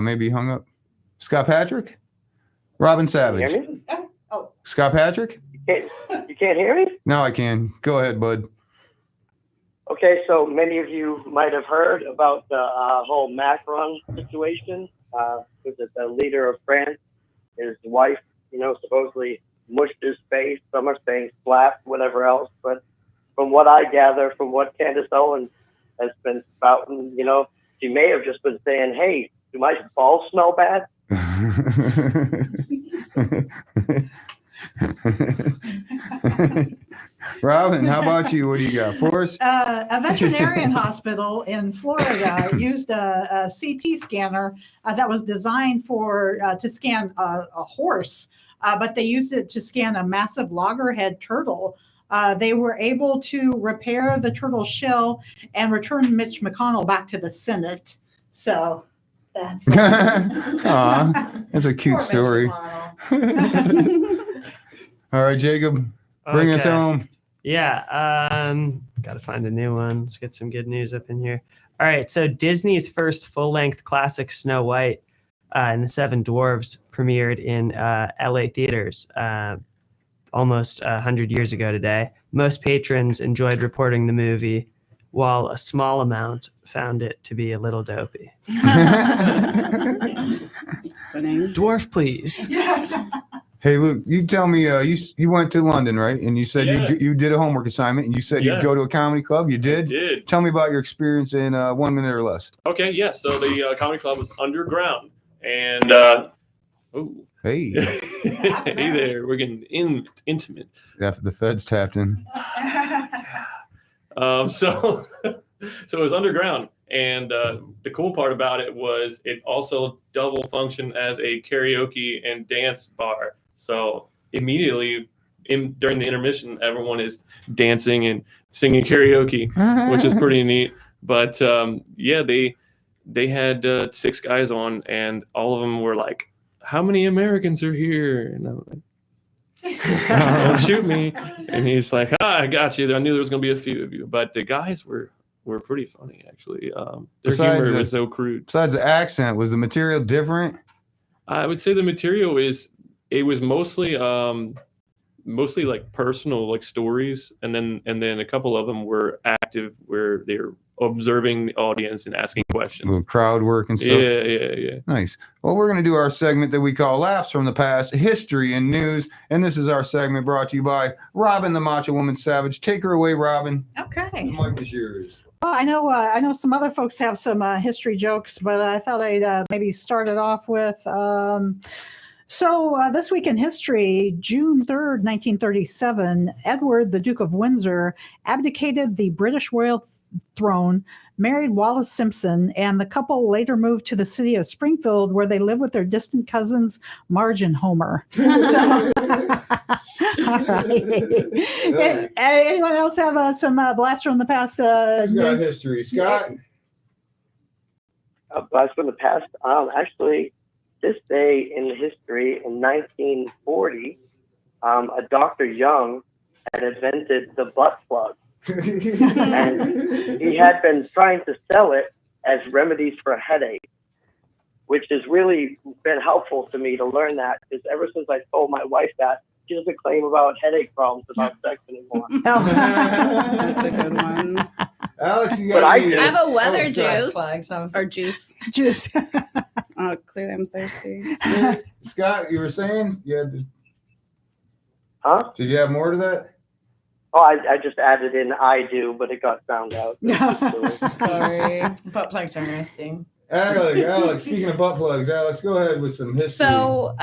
Maybe he hung up. Scott Patrick? Robin Savage. Can you hear me? Oh. Scott Patrick? You can't hear me? Now I can. Go ahead, bud. Okay, so many of you might have heard about the whole Macron situation. Was it the leader of France? His wife, supposedly mushed his face. Some are saying slapped, whatever else. But from what I gather, from what Candace Owens has been spouting, she may have just been saying, hey, do my balls smell bad? Robin, how about you? What do you got for us? A veterinarian hospital in Florida used a CT scanner that was designed for to scan a horse, but they used it to scan a massive loggerhead turtle. They were able to repair the turtle shell and return Mitch McConnell back to the Senate. So that's Aw, that's a cute story. All right, Jacob, bring us Okay. home. Yeah, got to find a new one. Let's get some good news up in here. All right, so Disney's first full-length classic Snow White and the Seven Dwarfs premiered in LA theaters almost 100 years ago today. Most patrons enjoyed reporting the movie, while a small amount found it to be a little dopey. Dwarf, please. Hey, Luke, you tell me, you went to London, right? And you said Yeah. you did a homework assignment, and you said Yeah. you'd go to a comedy club. You did? Did. Tell me about your experience in 1 minute or less. Okay, yeah. So the comedy club was underground, and ooh, Hey, hey there, we're getting intimate. after the feds tapped in. So it was underground, and the cool part about it was it also double functioned as a karaoke and dance bar. So immediately during the intermission, everyone is dancing and singing karaoke, which is pretty neat. But yeah, they had 6 guys on, and all of them were like, "How many Americans are here?" And I'm like, "Don't shoot me." And he's like, "I got you. I knew there was going to be a few of you." But the guys were pretty funny, actually. Their humor was so crude. Besides the accent, was the material different? I would say the material was mostly like personal, like stories, and then a couple of them were active, where they're observing the audience and asking questions. Little crowd work and stuff. Yeah. Nice. Well, we're going to do our segment that we call Laughs from the Past, History and News. And this is our segment brought to you by Robin the Macho Woman Savage. Take her away, Robin. Okay. The mic is yours. Well, I know some other folks have some history jokes, but I thought I'd maybe start it off with. So this week in history, June 3rd, 1937, Edward, the Duke of Windsor, abdicated the British royal throne, married Wallis Simpson, and the couple later moved to the city of Springfield, where they live with their distant cousins, Marge and Homer. So, all right. Anyone else have some blast from the past? Who's got news? history? Scott? A blast from the past. Actually, this day in history, in 1940, a Dr. Young had invented the butt plug. And he had been trying to sell it as remedies for a headache, which has really been helpful to me to learn that, because ever since I told my wife that, she doesn't claim about headache problems about sex anymore. That's a good one. Alex, you But got I I have a Oh, weather sorry. juice or juice. Juice. Oh, clearly I'm thirsty. Scott, you were saying? Huh? Did you have more to that? Oh, I just added in I do, but it got found out. Sorry. Butt plugs are interesting. Alex, speaking of butt plugs, Alex, go ahead with some history. So,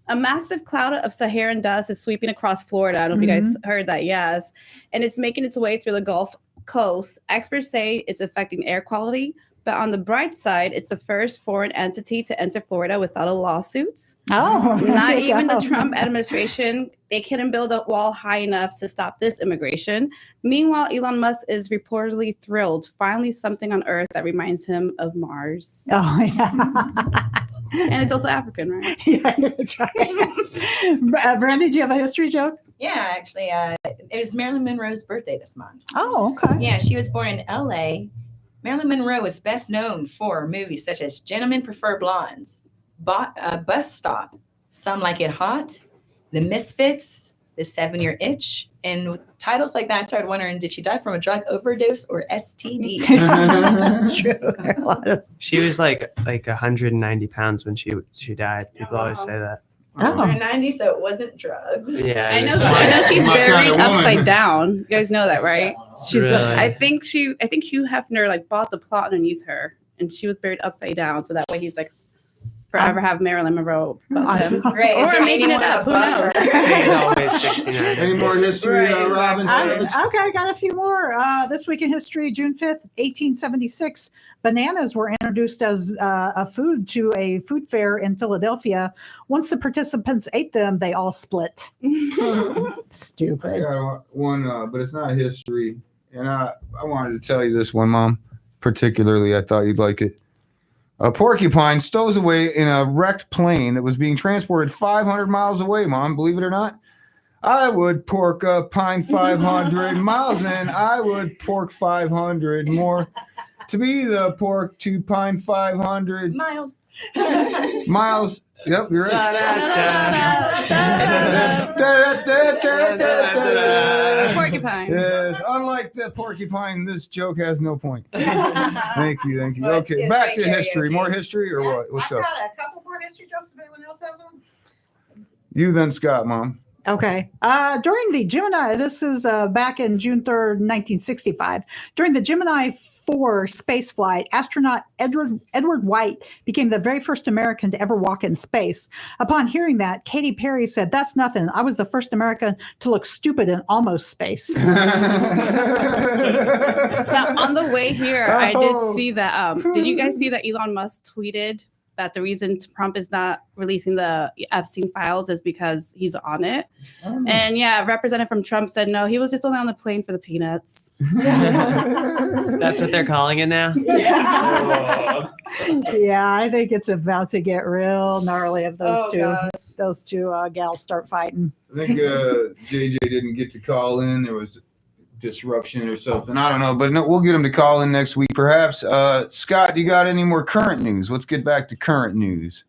a massive cloud of Saharan dust is sweeping across Florida. I don't know if you guys heard that, yes. And it's making its way through the Gulf Coast. Experts say it's affecting air quality, but on the bright side, it's the first foreign entity to enter Florida without a lawsuit. Oh, Not even the Trump administration, they couldn't build a wall high enough to stop this immigration. Meanwhile, Elon Musk is reportedly thrilled. Finally, something on Earth that reminds him of Mars. Oh, yeah. And it's also African, right? Yeah, that's right. Brandy, do you have a history joke? Yeah, actually, it was Marilyn Monroe's birthday this month. Oh, okay. Yeah, she was born in L.A. Marilyn Monroe is best known for movies such as Gentlemen Prefer Blondes, Bus Stop, Some Like It Hot, The Misfits, The 7-Year Itch, and with titles like that, I started wondering, did she die from a drug overdose or STD? That's true. She was like 190 pounds when she died. People always say that. Oh. 90, so it wasn't drugs. Yeah, I know she's buried upside down. You guys know that, right? She's Really? I think Hugh Hefner bought the plot underneath her, and she was buried upside down, so that way he's forever have Marilyn Monroe. above him. Great. Is Or there making it anyone up. Who above knows? her? He's always 69. Any more history, Robin? Okay, I got a few more. This week in history, June 5th, 1876, bananas were introduced as a food to a food fair in Philadelphia. Once the participants ate them, they all split. I Stupid. got one, but it's not history. And I wanted to tell you this one, Mom. Particularly, I thought you'd like it. A porcupine stows away in a wrecked plane that was being transported 500 miles away, Mom. Believe it or not. I would pork a pine 500 miles, and I would pork 500 more to be the pork to pine 500 Miles. miles. Yep, you're right. Porcupine. Yes, unlike the porcupine, this joke has no point. Thank you. Well, it's- Okay, it's back great to history. karaoke. More history or what? What's I've up? got a couple more history jokes if anyone else has one. You then, Scott, Mom. Okay. During the Gemini, this is back in June 3rd, 1965. During the Gemini 4 space flight, astronaut Edward White became the very first American to ever walk in space. Upon hearing that, Katy Perry said, "That's nothing. I was the first American to look stupid in almost space." Now, on the way here, I did see that. Did you guys see that Elon Musk tweeted that the reason Trump is not releasing the Epstein files is because he's on it? And yeah, Representative from Trump said no, he was just only on the plane for the peanuts. That's what they're calling it now. Yeah, I think it's about to get real gnarly if Oh, gosh. those two gals start fighting. I think JJ didn't get to call in. There was disruption or something. I don't know, but no, we'll get him to call in next week, perhaps. Scott, you got any more current news? Let's get back to current news.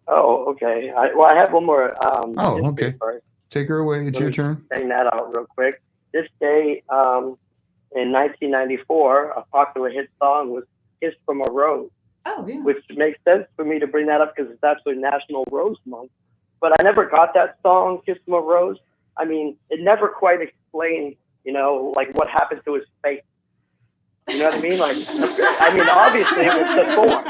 Oh, okay. I have one more. Oh, history okay. part. Take her away. It's Let your me turn. Bang that out real quick. This day, in 1994, a popular hit song was "Kiss from a Rose," Oh, yeah. which makes sense for me to bring that up because it's actually National Rose Month. But I never got that song, "Kiss from a Rose." I mean, it never quite explained, like what happened to his face. You know what I mean? Like, I mean, obviously it was the thorn.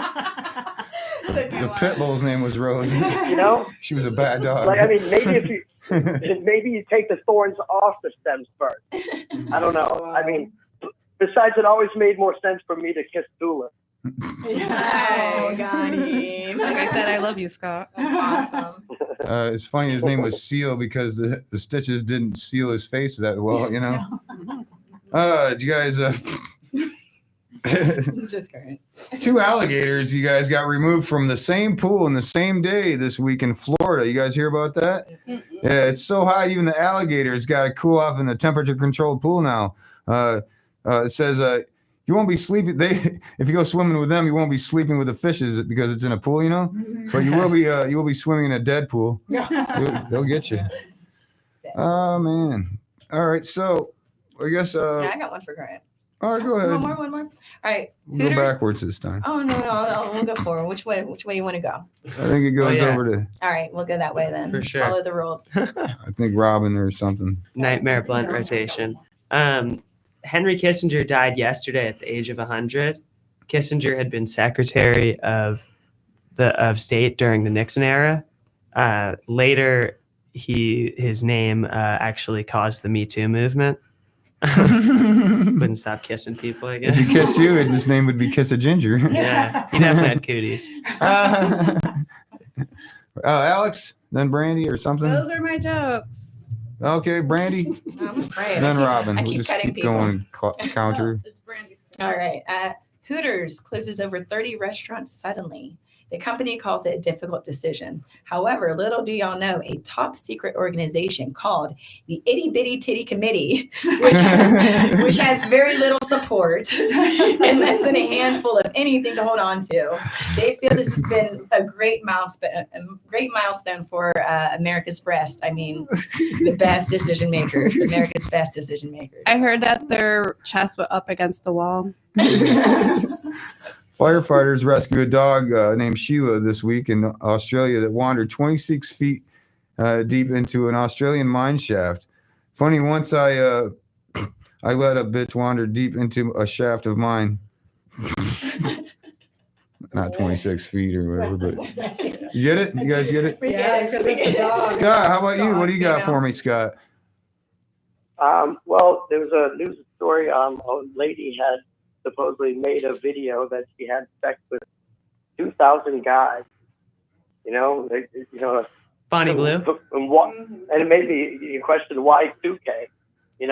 The pit bull's name was Rose. You know? She was a bad dog. Like, I mean, maybe maybe you take the thorns off the stems first. I don't know. I mean, besides, it always made more sense for me to kiss Tula. Oh, got him. Like I said, I love you, Scott. Awesome. It's funny his name was Seal because the stitches didn't seal his face that well, Do you guys Just current. 2 alligators you guys got removed from the same pool in the same day this week in Florida. You guys hear about that? Yeah, it's so hot even the alligators got to cool off in a temperature controlled pool now. It says you won't be sleeping. If you go swimming with them, you won't be sleeping with the fishes because it's in a pool, But you will be swimming in a dead pool. They'll get you. Oh man. All right, so I guess. Yeah, I got one for Grant. All right, go ahead. One more. All right. We'll go backwards this time. Oh no, we'll go forward. Which way you want to go? I think it goes over to. All right, we'll go that way then. For sure. Follow the rules. I think Robin or something. Nightmare blunt rotation. Henry Kissinger died yesterday at the age of 100. Kissinger had been Secretary of State during the Nixon era. Later, his name actually caused the Me Too movement. Wouldn't stop kissing people, I guess. If he kissed you, his name would be Kiss a Ginger. Yeah, he definitely had cooties. Alex, then Brandy or something. Those are my jokes. Okay, Brandy. I'm afraid. Then Robin. I We'll keep just cutting keep people. going counter. All right. Hooters closes over 30 restaurants suddenly. The company calls it a difficult decision. However, little do y'all know, a top secret organization called the Itty Bitty Titty Committee, which has very little support and less than a handful of anything to hold on to. They feel this has been a great milestone for America's breast. I mean, the best decision makers, America's best decision makers. I heard that their chests were up against the wall. Firefighters rescued a dog named Sheila this week in Australia that wandered 26 feet deep into an Australian mine shaft. Funny, once I let a bitch wander deep into a shaft of mine. Not 26 feet or whatever, but you get it? You guys get it? Yeah, because it's a dog. Scott, how about you? What do you got for me, Scott? Well, there was a news story. A lady had supposedly made a video that she had sex with 2,000 guys. Bonnie Blue. And it made me question why 2K. If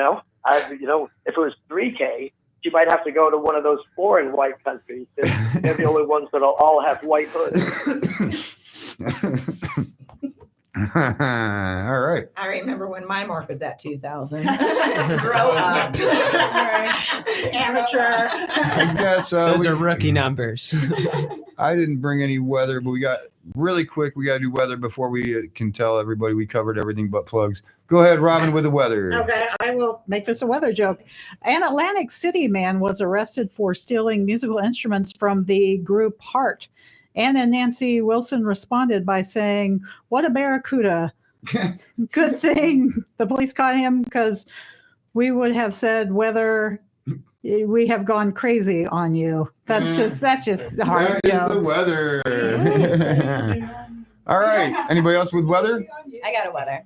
it was 3K, you might have to go to one of those foreign white countries. They're the only ones that'll all have white hoods. All right. I remember when my mark was at 2,000. Grow up. Amateur. I guess Those are rookie numbers. I didn't bring any weather, but we got really quick. We got to do weather before we can tell everybody we covered everything but plugs. Go ahead, Robin, with the weather. Okay, I will make this a weather joke. An Atlantic City man was arrested for stealing musical instruments from the group Heart. Ann and Nancy Wilson responded by saying, "What a barracuda." Good thing the police caught him, because we would have said whether we have gone crazy on you. That's just hard That is jokes. the weather. All right. Anybody else with weather? I got a weather.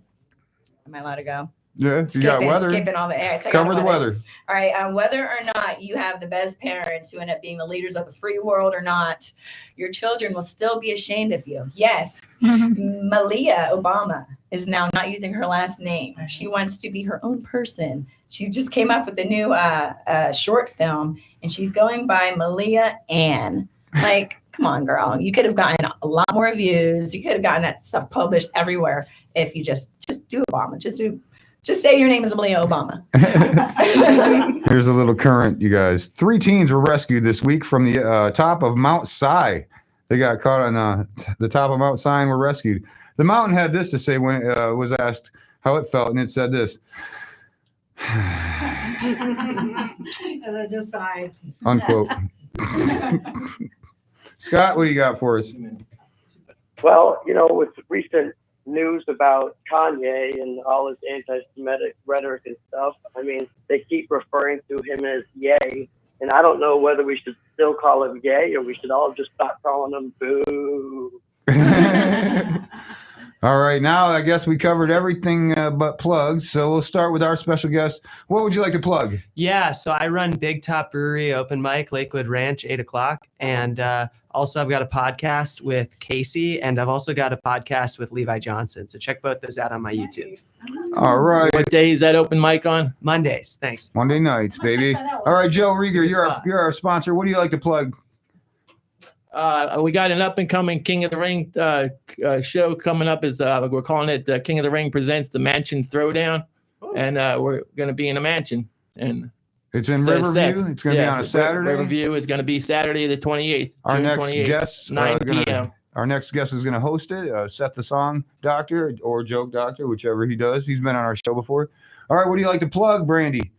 Am I allowed to go? Yeah, you got weather. Skipping all the air. So I got Cover the weather. All right. Whether or not you have the best parents who end up being the leaders of the free world or not, your children will still be ashamed of you. Yes, Malia Obama is now not using her last name. She wants to be her own person. She just came up with a new short film, and she's going by Malia Ann. Like, come on, girl. You could have gotten a lot more views. You could have gotten that stuff published everywhere if you just do Obama. Just say your name is Malia Obama. Here's a little current, you guys. 3 teens were rescued this week from the top of Mount Si. They got caught on the top of Mount Si and were rescued. The mountain had this to say when it was asked how it felt, and it said this. And I just sighed. Unquote. Scott, what do you got for us? Well, with recent news about Kanye and all his anti-Semitic rhetoric and stuff, I mean, they keep referring to him as Ye, and I don't know whether we should still call him Ye or we should all just stop calling him Boo. All right, now I guess we covered everything but plugs, so we'll start with our special guest. What would you like to plug? Yeah, so I run Big Top Brewery open mic, Lakewood Ranch, 8 o'clock. And also I've got a podcast with Casey, and I've also got a podcast with Levi Johnson. So check both those out on my YouTube. All right. What day is that open mic on? Mondays. Thanks. Monday nights, baby. All right, Joe Rieger, you're our sponsor. What do you like to plug? We got an up and coming King of the Ring show coming up. We're calling it the King of the Ring presents the Mansion Throwdown, and we're going to be in a mansion. And it's in Riverview. It's going to be on a Saturday. Riverview is going to be Saturday the 28th. Our June next 28th, guest, 9 p.m. Our next guest is going to host it. Seth the Song Doctor or Joke Doctor, whichever he does. He's been on our show before. All right, what do you like to plug, Brandy?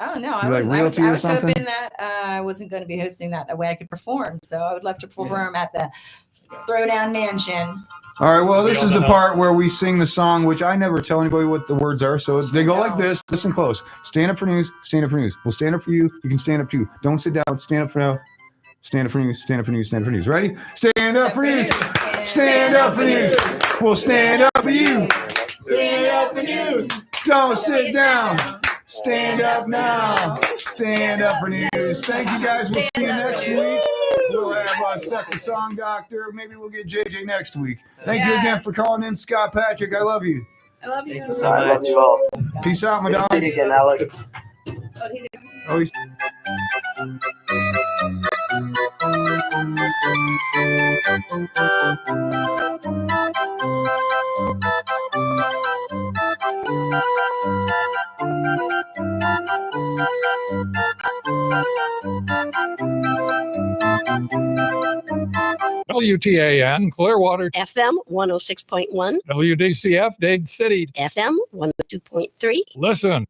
Oh, no. You like realty or I was something? hoping that I wasn't going to be hosting that way I could perform. So I would love to perform at the Throwdown Mansion. All right, well, this is the part where we sing the song, which I never tell anybody what the words are. So they go like this. Listen close. Stand up for news. Stand up for news. We'll stand up for you. You can stand up too. Don't sit down. Stand up for now. Stand up for news. Stand up for news. Stand up for news. Ready? Stand up for news. Stand up for news. We'll stand up for you. Stand up for news. Don't sit down. Stand up now. Stand up for news. Thank you guys. We'll see you next week. We'll have Seth the Song Doctor. Maybe we'll get JJ next week. Thank you again for calling in, Scott Patrick. I love you. I love you. Thank you so much. I love you all. Peace out, my dog. See you again, Alex. Oh, he's- WTAN Clearwater, FM 106.1, WDCF Dade City, FM 102.3. Listen.